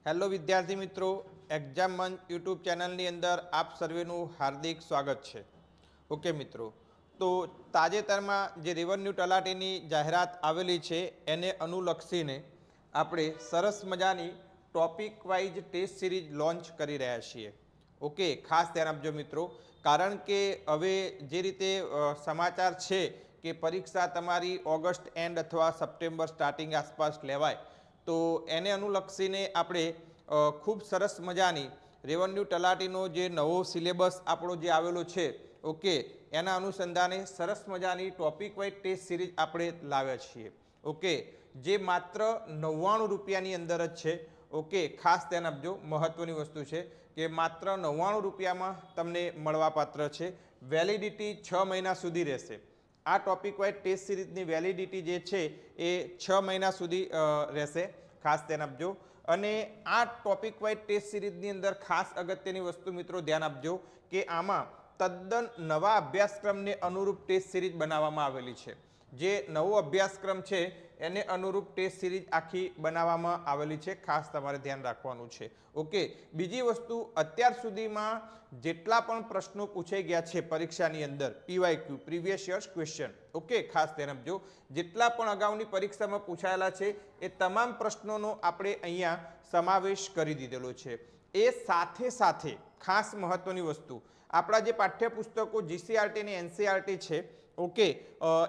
Hello વિદ્યાર્થી મિત્રો, exam મંચ યુટ્યુબ ચેનલની અંદર આપ સર્વેનું હાર્દિક સ્વાગત છે. ઓકે મિત્રો, તો તાજેતરમાં જે રેવન્યુ તલાટીની જાહેરાત આવેલી છે એને અનુલક્ષીને આપણે સરસ મજાની topic wise test series launch કરી રહ્યા છીએ. ઓકે, ખાસ ધ્યાન આપજો મિત્રો, કારણ કે હવે જે રીતે સમાચાર છે કે પરીક્ષા તમારી ઓગસ્ટ એન્ડ અથવા સપ્ટેમ્બર સ્ટાર્ટિંગ આસપાસ લેવાય, તો એને અનુલક્ષીને આપણે ખૂબ સરસ મજાની રેવન્યુ તલાટીનો જે નવો સિલેબસ આપણો જે આવેલો છે, ઓકે, એના અનુસંધાને સરસ મજાની ટોપિક વાઇઝ ટેસ્ટ સિરીઝ આપણે લાવ્યા છીએ. ઓકે, જે માત્ર 99 રૂપિયાની અંદર જ છે. ઓકે, ખાસ ધ્યાન આપજો, મહત્વની વસ્તુ છે કે માત્ર 99 રૂપિયામાં તમને મળવાપાત્ર છે. વેલિડિટી 6 મહિના સુધી રહેશે. આ ટોપિક વાઇઝ ટેસ્ટ સિરીઝની વેલિડિટી જે છે એ 6 મહિના સુધી રહેશે. ખાસ ધ્યાન આપજો. અને આ ટોપિક વાઇઝ ટેસ્ટ સિરીઝની અંદર ખાસ અગત્યની વસ્તુ મિત્રો ધ્યાન આપજો કે આમાં તદ્દન નવા અભ્યાસક્રમને અનુરૂપ ટેસ્ટ સિરીઝ બનાવવામાં આવેલી છે. જે નવો અભ્યાસક્રમ છે એને અનુરૂપ ટેસ્ટ સિરીઝ આખી બનાવવામાં આવેલી છે. ખાસ તમારે ધ્યાન રાખવાનું છે. ઓકે, બીજી વસ્તુ, અત્યાર સુધીમાં જેટલા પણ પ્રશ્નો પૂછાઈ ગયા છે પરીક્ષાની અંદર, PYQ previous years question, okay, ખાસ ધ્યાન આપજો, જેટલા પણ અગાઉની પરીક્ષામાં પૂછાયેલા છે એ તમામ પ્રશ્નોનો આપણે અહીંયા સમાવેશ કરી દીધેલો છે. એ સાથે સાથે ખાસ મહત્વની વસ્તુ, આપણા જે પાઠ્યપુસ્તકો જીસીઆરટી અને એનસીઆરટી છે, ઓકે,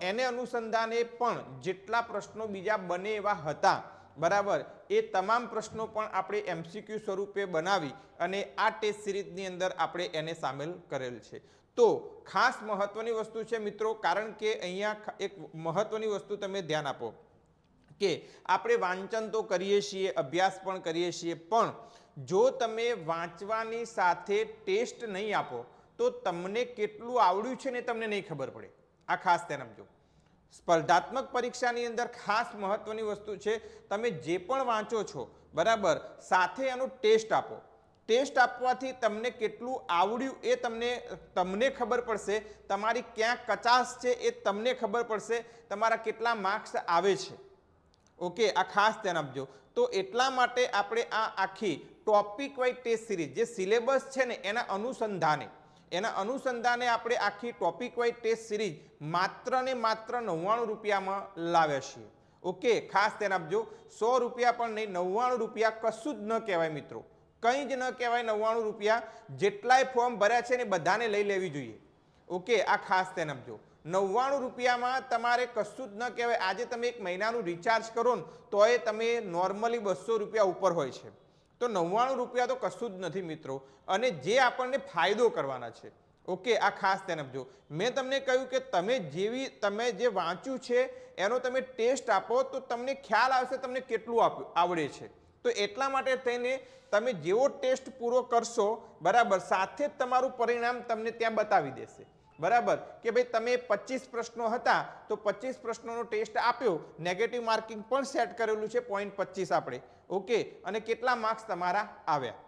એને અનુસંધાને પણ જેટલા પ્રશ્નો બીજા બને એવા હતા, બરાબર, એ તમામ પ્રશ્નો પણ આપણે એમસીક્યુ સ્વરૂપે બનાવી અને આ ટેસ્ટ સિરીઝની અંદર આપણે એને સામેલ કરેલ છે. તો ખાસ મહત્વની વસ્તુ છે મિત્રો, કારણ કે અહીંયા એક મહત્વની વસ્તુ તમે ધ્યાન આપો કે આપણે વાંચન તો કરીએ છીએ, અભ્યાસ પણ કરીએ છીએ, પણ જો તમે વાંચવાની સાથે ટેસ્ટ નહીં આપો તો તમને કેટલું આવડ્યું છે ને તમને નહીં ખબર પડે. આ ખાસ ધ્યાન આપજો. સ્પર્ધાત્મક પરીક્ષાની અંદર ખાસ મહત્વની વસ્તુ છે, તમે જે પણ વાંચો છો, બરાબર, સાથે એનો ટેસ્ટ આપો. ટેસ્ટ આપવાથી તમને કેટલું આવડ્યું એ તમને ખબર પડશે, તમારી ક્યાં કચાશ છે એ તમને ખબર પડશે, તમારા કેટલા માર્ક્સ આવે છે. ઓકે, આ ખાસ ધ્યાન આપજો. તો એટલા માટે આપણે આ આખી ટોપિક વાઇઝ ટેસ્ટ સિરીઝ જે સિલેબસ છે ને એના અનુસંધાને આપણે આખી ટોપિક વાઇઝ ટેસ્ટ સિરીઝ માત્ર ને માત્ર 99 રૂપિયામાં લાવ્યા છીએ. ઓકે, ખાસ ધ્યાન આપજો, 100 રૂપિયા પણ નહીં, 99 રૂપિયા કશું જ ન કહેવાય મિત્રો, કંઈ જ ન કહેવાય. 99 રૂપિયા જેટલાય ફોર્મ ભર્યા છે ને બધાને લઈ લેવી જોઈએ. ઓકે, આ ખાસ ધ્યાન આપજો. 99 રૂપિયામાં તમારે કશું જ ન કહેવાય. આજે તમે એક મહિનાનું રિચાર્જ કરો ને તો એ તમે નોર્મલી 200 રૂપિયા ઉપર હોય છે. તો 99 રૂપિયા તો કશું જ નથી મિત્રો, અને જે આપણને ફાયદો કરવાના છે. ઓકે, આ ખાસ ધ્યાન આપજો. મેં તમને કહ્યું કે તમે જે વાંચ્યું છે એનો તમે ટેસ્ટ આપો તો તમને ખ્યાલ આવશે તમને કેટલું આવડે છે. તો એટલા માટે થઈને તમે જેવો ટેસ્ટ પૂરો કરશો, બરાબર, સાથે જ તમારું પરિણામ તમને ત્યાં બતાવી દેશે, બરાબર, કે ભાઈ તમે 25 પ્રશ્નો હતા તો 25 પ્રશ્નોનો ટેસ્ટ આપ્યો, નેગેટિવ માર્કિંગ પણ સેટ કરેલું છે 0.25 આપણે. ઓકે, અને કેટલા માર્ક્સ તમારા આવ્યા,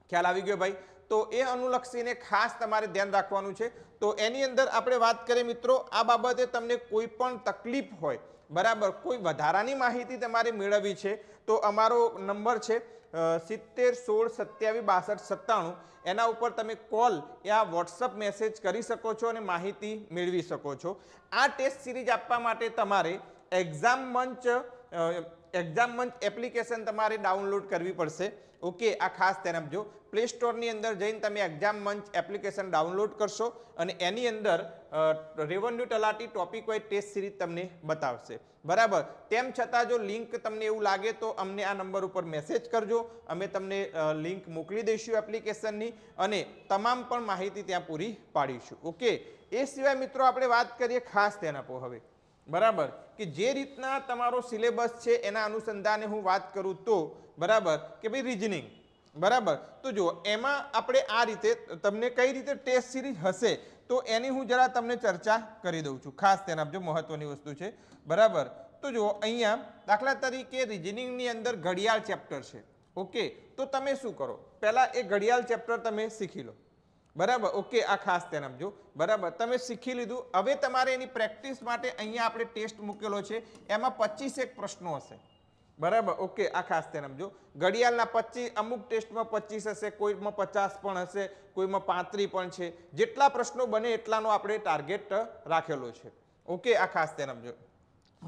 ખ્યાલ આવી ગયો ભાઈ. તો એ અનુલક્ષીને ખાસ તમારે ધ્યાન રાખવાનું છે. તો એની અંદર આપણે વાત કરીએ મિત્રો, આ બાબતે તમને કોઈ પણ તકલીફ હોય, બરાબર, કોઈ વધારાની માહિતી તમારે મેળવવી છે તો અમારો નંબર છે 70 16 27 62 97. એના ઉપર તમે કોલ યા વોટ્સઅપ મેસેજ કરી શકો છો અને માહિતી મેળવી શકો છો. આ ટેસ્ટ સિરીઝ આપવા માટે તમારે એક્ઝામ મંચ એપ્લિકેશન તમારે ડાઉનલોડ કરવી પડશે. ઓકે, આ ખાસ ધ્યાન આપજો. પ્લે સ્ટોરની અંદર જઈને તમે એક્ઝામ મંચ એપ્લિકેશન ડાઉનલોડ કરશો અને એની અંદર રેવન્યુ તલાટી ટોપિક વાઇઝ ટેસ્ટ સિરીઝ તમને બતાવશે, બરાબર. તેમ છતાં જો લિંક તમને એવું લાગે તો અમને આ નંબર ઉપર મેસેજ કરજો, અમે તમને લિંક મોકલી દઈશું એપ્લિકેશનની અને તમામ પણ માહિતી ત્યાં પૂરી પાડીશું. ઓકે, એ સિવાય મિત્રો આપણે વાત કરીએ, ખાસ ધ્યાન આપો હવે, બરાબર, કે જે રીતના તમારો સિલેબસ છે એના અનુસંધાને હું વાત કરું તો, બરાબર, કે ભાઈ રીઝનિંગ, બરાબર, તો જો એમાં આપણે આ રીતે તમને કઈ રીતે ટેસ્ટ સિરીઝ હશે તો એની હું જરા તમને ચર્ચા કરી દઉં છું. ખાસ ધ્યાન આપજો, મહત્વની વસ્તુ છે, બરાબર. તો જો અહીંયા દાખલા તરીકે રીઝનિંગની અંદર ઘડિયાળ ચેપ્ટર છે. ઓકે, તો તમે શું કરો, પહેલા એ ઘડિયાળ ચેપ્ટર તમે શીખી લો, બરાબર. ઓકે, આ ખાસ ધ્યાન આપજો, બરાબર, તમે શીખી લીધું. હવે તમારે એની પ્રેક્ટિસ માટે અહીંયા આપણે ટેસ્ટ મૂકેલો છે, એમાં 25 પ્રશ્નો હશે. બરાબર, ઓકે, આ ખાસ ધ્યાન આપજો. ઘડિયાળના 25, અમુક ટેસ્ટમાં 25 હશે, કોઈમાં 50 પણ હશે, કોઈમાં 35 પણ છે. જેટલા પ્રશ્નો બને એટલાનો આપણે ટાર્ગેટ રાખેલો છે. ઓકે, આ ખાસ ધ્યાન આપજો.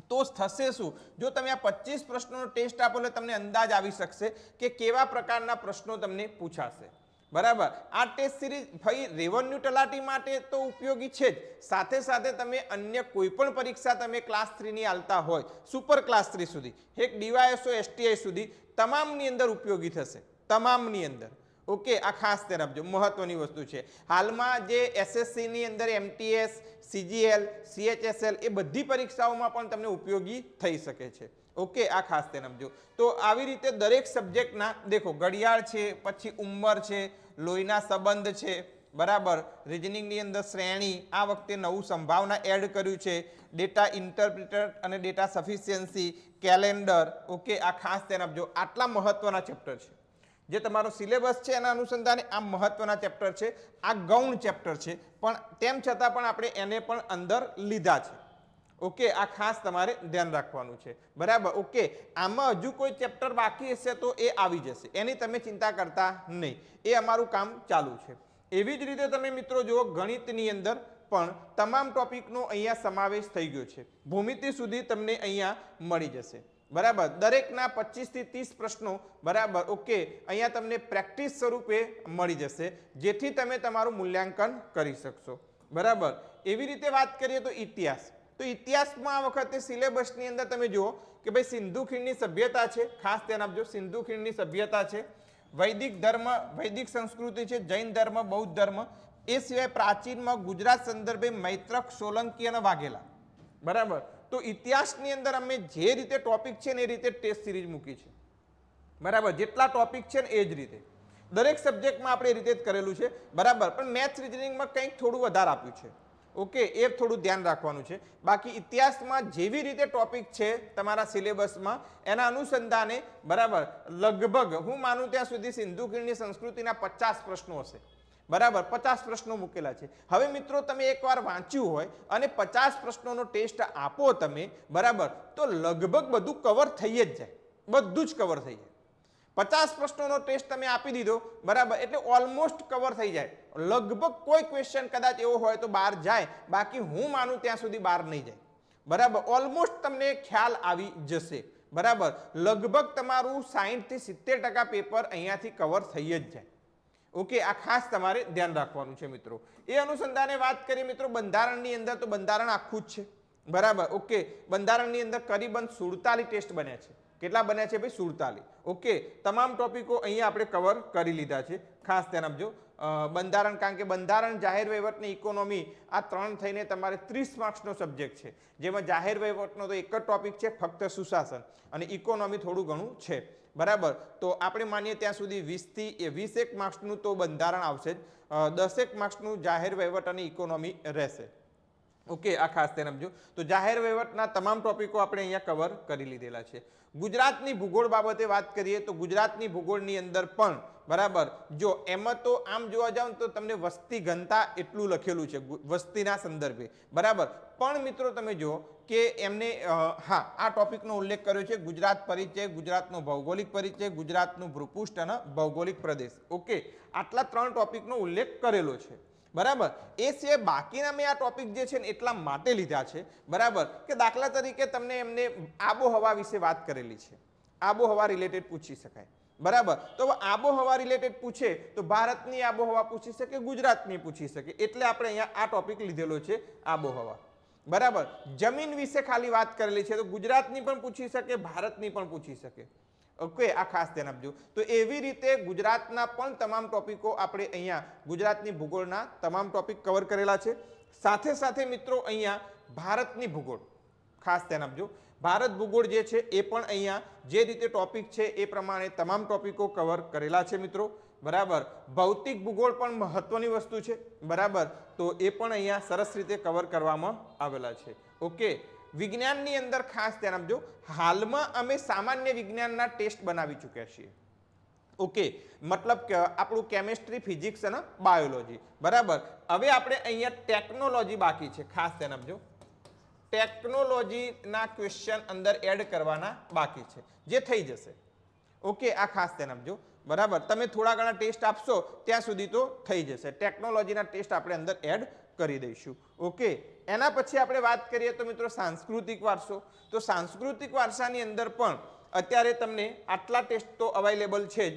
તો થશે શું, જો તમે આ 25 પ્રશ્નોનો ટેસ્ટ આપો એટલે તમને અંદાજ આવી શકશે કે કેવા પ્રકારના પ્રશ્નો તમને પૂછાશે. બરાબર, આ ટેસ્ટ સિરીઝ ભાઈ રેવન્યુ તલાટી માટે તો ઉપયોગી છે જ, સાથે સાથે તમે અન્ય કોઈ પણ પરીક્ષા તમે ક્લાસ 3 ની આલતા હોય, સુપર ક્લાસ 3 સુધી, એક ડીવાયએસઓ એસટીઆઈ સુધી, તમામની અંદર ઉપયોગી થશે, તમામની અંદર. ઓકે, આ ખાસ ધ્યાન આપજો, મહત્વની વસ્તુ છે. હાલમાં જે એસએસસી ની અંદર એમટીએસ, સીજીએલ, સીએચએસએલ એ બધી પરીક્ષાઓમાં પણ તમને ઉપયોગી થઈ શકે છે. ઓકે, આ ખાસ ધ્યાન આપજો. તો આવી રીતે દરેક સબ્જેક્ટના દેખો, ઘડિયાળ છે, પછી ઉંમર છે, લોહીના સંબંધ છે, બરાબર, રિઝનિંગની અંદર શ્રેણી, આ વખતે નવું સંભાવના એડ કર્યું છે, ડેટા ઇન્ટરપ્રિટર અને ડેટા સફિશિયન્સી, કેલેન્ડર. ઓકે, આ ખાસ ધ્યાન આપજો. આટલા મહત્વના ચેપ્ટર છે જે તમારો સિલેબસ છે એના અનુસંધાને આ મહત્વના ચેપ્ટર છે. આ ગૌણ ચેપ્ટર છે, પણ તેમ છતાં પણ આપણે એને પણ અંદર લીધા છે. ઓકે, આ ખાસ તમારે ધ્યાન રાખવાનું છે. બરાબર, ઓકે, આમાં હજુ કોઈ ચેપ્ટર બાકી હશે તો એ આવી જશે, એની તમે ચિંતા કરતા નહીં, એ અમારું કામ ચાલુ છે. એવી જ રીતે તમે મિત્રો જુઓ, ગણિતની અંદર પણ તમામ ટોપિકનો અહીંયા સમાવેશ થઈ ગયો છે. ભૂમિતિ સુધી તમને અહીંયા મળી જશે. બરાબર, દરેકના 25 થી 30 પ્રશ્નો, બરાબર, ઓકે, અહીંયા તમને પ્રેક્ટિસ સ્વરૂપે મળી જશે, જેથી તમે તમારું મૂલ્યાંકન કરી શકશો. બરાબર, એવી રીતે વાત કરીએ તો ઇતિહાસ, તો ઇતિહાસમાં આ વખતે સિલેબસની અંદર તમે જુઓ કે ભાઈ સિંધુ ખીણની સભ્યતા છે, ખાસ ધ્યાન આપજો, સિંધુ ખીણની સભ્યતા છે, વૈદિક ધર્મ, વૈદિક સંસ્કૃતિ છે, જૈન ધર્મ, બૌદ્ધ ધર્મ, એ સિવાય પ્રાચીનમાં ગુજરાત સંદર્ભે મૈત્રક, સોલંકી અને વાઘેલા. બરાબર, તો ઇતિહાસની અંદર અમે જે રીતે ટોપિક છે ને એ રીતે ટેસ્ટ સિરીઝ મૂકી છે. બરાબર, જેટલા ટોપિક છે ને એ જ રીતે દરેક સબ્જેક્ટમાં આપણે એ રીતે જ કરેલું છે. બરાબર, પણ મેથ્સ રિઝનિંગમાં કંઈક થોડું વધારે આપ્યું છે. ઓકે, એ થોડું ધ્યાન રાખવાનું છે. બાકી ઇતિહાસમાં જેવી રીતે ટોપિક છે તમારા સિલેબસમાં એના અનુસંધાને, બરાબર, લગભગ હું માનું ત્યાં સુધી સિંધુ ખીણની સંસ્કૃતિના 50 પ્રશ્નો હશે. બરાબર, 50 પ્રશ્નો મૂકેલા છે. હવે મિત્રો તમે એકવાર વાંચ્યું હોય અને 50 પ્રશ્નોનો ટેસ્ટ આપો તમે, બરાબર, તો લગભગ બધું કવર થઈ જ જાય, બધું જ કવર થઈ જાય. 50 પ્રશ્નોનો ટેસ્ટ તમે આપી દીધો, બરાબર, એટલે ઓલમોસ્ટ કવર થઈ જાય. લગભગ કોઈ ક્વેશ્ચન કદાચ એવો હોય તો બહાર જાય, બાકી હું માનું ત્યાં સુધી બહાર નહીં જાય. બરાબર, ઓલમોસ્ટ તમને ખ્યાલ આવી જશે. બરાબર, લગભગ તમારું 60 થી 70% પેપર અહીંયાથી કવર થઈ જ જાય. ઓકે, આ ખાસ તમારે ધ્યાન રાખવાનું છે મિત્રો. એ અનુસંધાને વાત કરીએ મિત્રો બંધારણની અંદર, તો બંધારણ આખું જ છે. બરાબર, ઓકે, બંધારણની અંદર કરીબન 47 ટેસ્ટ બન્યા છે. કેટલા બન્યા છે ભાઈ? 47. ઓકે, તમામ ટોપિકો અહીંયા આપણે કવર કરી લીધા છે, ખાસ ધ્યાન આપજો. બંધારણ, કારણ કે બંધારણ, જાહેર વહીવટની ઇકોનોમી, આ ત્રણ થઈને તમારે 30 માર્ક્સનો સબ્જેક્ટ છે, જેમાં જાહેર વહીવટનો તો એક જ ટોપિક છે, ફક્ત સુશાસન, અને ઇકોનોમી થોડું ઘણું છે. બરાબર, તો આપણે માનીએ ત્યાં સુધી 20 થી 21 માર્ક્સનું તો બંધારણ આવશે જ, 10 માર્ક્સનું જાહેર વહીવટ અને ઇકોનોમી રહેશે. ઓકે, આ ખાસ ધ્યાન આપજો. તો જાહેર વહીવટના તમામ ટોપિકો આપણે અહીંયા કવર કરી લીધેલા છે. ગુજરાતની ભૂગોળ બાબતે વાત કરીએ તો ગુજરાતની ભૂગોળની અંદર પણ, બરાબર, જો એમાં તો આમ જોવા જાવ તો તમને વસ્તી ઘનતા એટલું લખેલું છે વસ્તીના સંદર્ભે. બરાબર, પણ મિત્રો તમે જુઓ કે એમને હા, આ ટોપિકનો ઉલ્લેખ કર્યો છે, ગુજરાત પરિચય, ગુજરાતનો ભૌગોલિક પરિચય, ગુજરાતનું ભૂપૃષ્ઠ અને ભૌગોલિક પ્રદેશ. ઓકે, આટલા 3 ટોપિકનો ઉલ્લેખ કરેલો છે. બરાબર, એ સિવાય બાકીના મેં આ ટોપિક જે છે ને એટલા માટે લીધા છે, બરાબર, કે દાખલા તરીકે તમને એમને આબોહવા વિશે વાત કરેલી છે, આબોહવા રિલેટેડ પૂછી શકાય. બરાબર, તો આબોહવા રિલેટેડ પૂછે તો ભારતની આબોહવા પૂછી શકે, ગુજરાતની પૂછી શકે, એટલે આપણે અહીંયા આ ટોપિક લીધેલો છે, આબોહવા. બરાબર, જમીન વિશે ખાલી વાત કરેલી છે, તો ગુજરાતની પણ પૂછી શકે, ભારતની પણ પૂછી શકે. ઓકે, આ ખાસ ધ્યાન આપજો. તો એવી રીતે ગુજરાતના પણ તમામ ટોપિકો આપણે અહીંયા ગુજરાતની ભૂગોળના તમામ ટોપિક કવર કરેલા છે. સાથે સાથે મિત્રો અહીંયા ભારતની ભૂગોળ ખાસ ધ્યાન આપજો. ભારત ભૂગોળ જે છે એ પણ અહીંયા જે રીતે ટોપિક છે એ પ્રમાણે તમામ ટોપિકો કવર કરેલા છે મિત્રો. બરાબર, ભૌતિક ભૂગોળ પણ મહત્વની વસ્તુ છે. બરાબર, તો એ પણ અહીંયા સરસ રીતે કવર કરવામાં આવેલા છે. ઓકે, વિજ્ઞાનની અંદર ખાસ ધ્યાન આપજો. હાલમાં અમે સામાન્ય વિજ્ઞાનના ટેસ્ટ બનાવી ચૂક્યા છીએ. ઓકે, મતલબ કે આપણું કેમિસ્ટ્રી, ફિઝિક્સ અને બાયોલોજી. બરાબર, હવે આપણે અહીંયા ટેકનોલોજી બાકી છે, ખાસ ધ્યાન આપજો. ટેકનોલોજીના ક્વેશ્ચન અંદર એડ કરવાના બાકી છે, જે થઈ જશે. ઓકે, આ ખાસ ધ્યાન આપજો. બરાબર, તમે થોડા ઘણા ટેસ્ટ આપશો ત્યાં સુધી તો થઈ જશે. ટેકનોલોજીના ટેસ્ટ આપણે અંદર એડ કરી દઈશું. ઓકે, એના પછી આપણે વાત કરીએ તો મિત્રો સાંસ્કૃતિક વારસો. તો સાંસ્કૃતિક વારસાની અંદર પણ અત્યારે તમને આટલા ટેસ્ટ તો અવેલેબલ છે જ.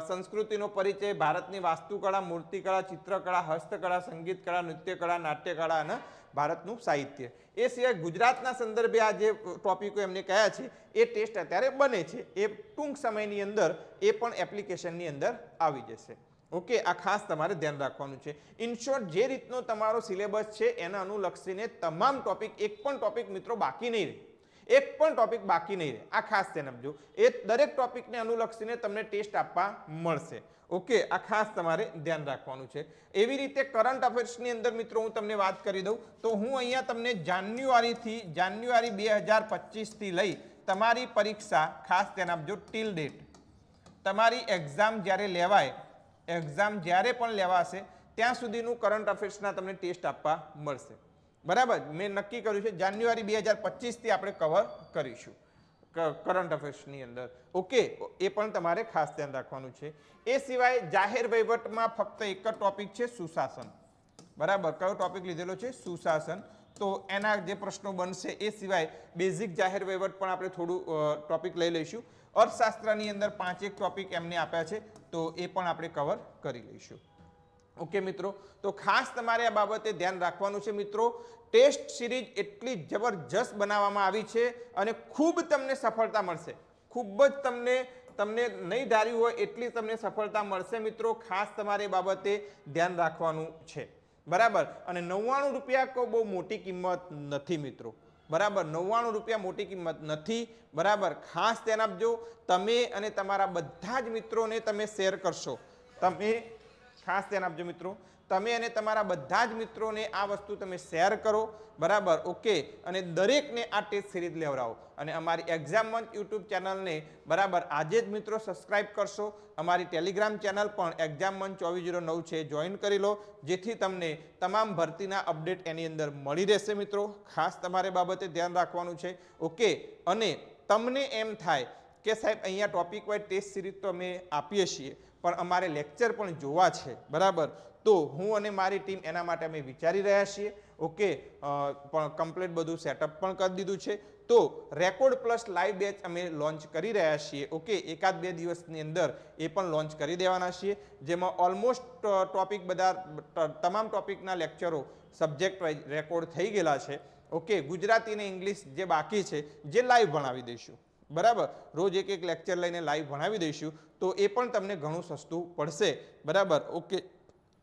સંસ્કૃતિનો પરિચય, ભારતની વાસ્તુકળા, મૂર્તિકળા, ચિત્રકળા, હસ્તકળા, સંગીતકળા, નૃત્યકળા, નાટ્યકળા અને ભારતનું સાહિત્ય. એ સિવાય ગુજરાતના સંદર્ભે આ જે ટોપિકો એમને કયા છે એ ટેસ્ટ અત્યારે બને છે. એ ટૂંક સમયની અંદર એ પણ એપ્લિકેશનની અંદર આવી જશે. ઓકે, આ ખાસ તમારે ધ્યાન રાખવાનું છે. ઇન શોર્ટ, જે રીતનો તમારો સિલેબસ છે એના અનુલક્ષીને તમામ ટોપિક, એક પણ ટોપિક મિત્રો બાકી નહીં રહે. એક પણ ટોપિક બાકી નહીં રહે. આ ખાસ ધ્યાન આપજો. એ દરેક ટોપિકને અનુલક્ષીને તમને ટેસ્ટ આપવા મળશે. ઓકે, આ ખાસ તમારે ધ્યાન રાખવાનું છે. એવી રીતે કરંટ અફેર્સની અંદર મિત્રો હું તમને વાત કરી દઉં તો હું અહીંયા તમને જાન્યુઆરી 2025 થી લઈ તમારી પરીક્ષા, ખાસ ધ્યાન આપજો, ટીલ ડેટ, તમારી એક્ઝામ જ્યારે લેવાય, એક્ઝામ જ્યારે પણ લેવાશે ત્યાં સુધીનું કરંટ અફેર્સના તમને ટેસ્ટ આપવા મળશે. બરાબર, મેં નક્કી કર્યું છે જાન્યુઆરી 2025 થી આપણે કવર કરીશું કરંટ અફેર્સની અંદર. ઓકે, એ પણ તમારે ખાસ ધ્યાન રાખવાનું છે. એ સિવાય જાહેર વહીવટમાં ફક્ત એક જ ટોપિક છે, સુશાસન. બરાબર, કયો ટોપિક લીધેલો છે? સુશાસન. તો એના જે પ્રશ્નો બનશે એ સિવાય બેઝિક જાહેર વહીવટ પણ આપણે થોડું ટોપિક લઈ લઈશું. અર્થશાસ્ત્રની અંદર 5 ટોપિક એમને આપ્યા છે તો એ પણ આપણે કવર કરી લઈશું. ઓકે મિત્રો, તો ખાસ તમારે આ બાબતે ધ્યાન રાખવાનું છે મિત્રો. ટેસ્ટ સિરીઝ એટલી જબરજસ્ત બનાવવામાં આવી છે અને ખૂબ તમને સફળતા મળશે. ખૂબ જ તમને નહીં ધાર્યું હોય એટલી તમને સફળતા મળશે મિત્રો. ખાસ તમારે એ બાબતે ધ્યાન રાખવાનું છે. બરાબર, અને 99 રૂપિયા કોઈ બહુ મોટી કિંમત નથી મિત્રો. બરાબર, 99 રૂપિયા મોટી કિંમત નથી. બરાબર, ખાસ ધ્યાન આપજો. તમે અને તમારા બધા જ મિત્રોને તમે શેર કરશો. ખાસ ધ્યાન આપજો મિત્રો, તમે અને તમારા બધા જ મિત્રોને આ વસ્તુ તમે શેર કરો. બરાબર, ઓકે, અને દરેકને આ ટેસ્ટ સિરીઝ લેવડાવો. અને અમારી એક્ઝામ મંચ યુટ્યુબ ચેનલને બરાબર આજે જ મિત્રો સબસ્ક્રાઇબ કરશો. અમારી ટેલિગ્રામ ચેનલ પણ એક્ઝામ મંચ 2409 છે, જોઈન કરી લો, જેથી તમને તમામ ભરતીના અપડેટ એની અંદર મળી રહેશે મિત્રો. ખાસ તમારે બાબતે ધ્યાન રાખવાનું છે. ઓકે, અને તમને એમ થાય કે સાહેબ અહીંયા ટોપિક વાઇઝ ટેસ્ટ સિરીઝ તો અમે આપીએ છીએ પણ અમારે લેક્ચર પણ જોવા છે. બરાબર, તો હું અને મારી ટીમ એના માટે અમે વિચારી રહ્યા છીએ. ઓકે, પણ કમ્પ્લીટ બધું સેટઅપ પણ કરી દીધું છે. તો રેકોર્ડ પ્લસ લાઈવ બેચ અમે લોન્ચ કરી રહ્યા છીએ. ઓકે, 1-2 દિવસની અંદર એ પણ લોન્ચ કરી દેવાના છીએ, જેમાં ઓલમોસ્ટ ટોપિક બધા તમામ ટોપિકના લેક્ચરો સબ્જેક્ટ વાઇઝ રેકોર્ડ થઈ ગયેલા છે. ઓકે, ગુજરાતી અને ઇંગ્લિશ જે બાકી છે જે લાઈવ ભણાવી દઈશું. બરાબર, રોજ એક લેક્ચર લઈને લાઈવ ભણાવી દઈશું તો એ પણ તમને ઘણું સસ્તું પડશે. બરાબર, ઓકે,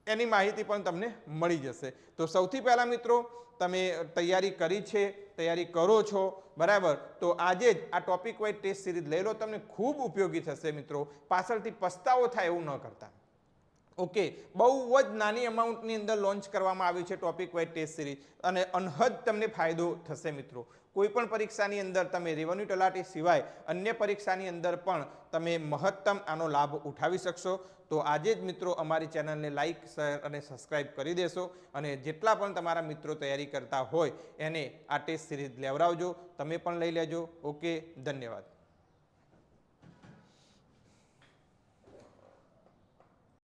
એની માહિતી પણ તમને મળી જશે. તો સૌથી પહેલા મિત્રો તમે તૈયારી કરી છે, તૈયારી કરો છો. બરાબર, તો આજે જ આ ટોપિક વાઇઝ ટેસ્ટ સિરીઝ લઈ લો, તમને ખૂબ ઉપયોગી થશે મિત્રો. પાછળથી પસ્તાવો થાય એવું ન કરતા. ઓકે, બહુ જ નાની અમાઉન્ટની અંદર લોન્ચ કરવામાં આવ્યું છે ટોપિક વાઇઝ ટેસ્ટ સિરીઝ અને અનહદ તમને ફાયદો થશે મિત્રો. કોઈ પણ પરીક્ષાની અંદર તમે રેવન્યુ તલાટી સિવાય અન્ય પરીક્ષાની અંદર પણ તમે મહત્તમ આનો લાભ ઉઠાવી શકશો. તો આજે જ મિત્રો અમારી ચેનલને લાઇક, શેર અને સબસ્ક્રાઇબ કરી દેશો અને જેટલા પણ તમારા મિત્રો તૈયારી કરતા હોય એને આ ટેસ્ટ સિરીઝ લેવડાવજો. તમે પણ લઈ લેજો. ઓકે, ધન્યવાદ.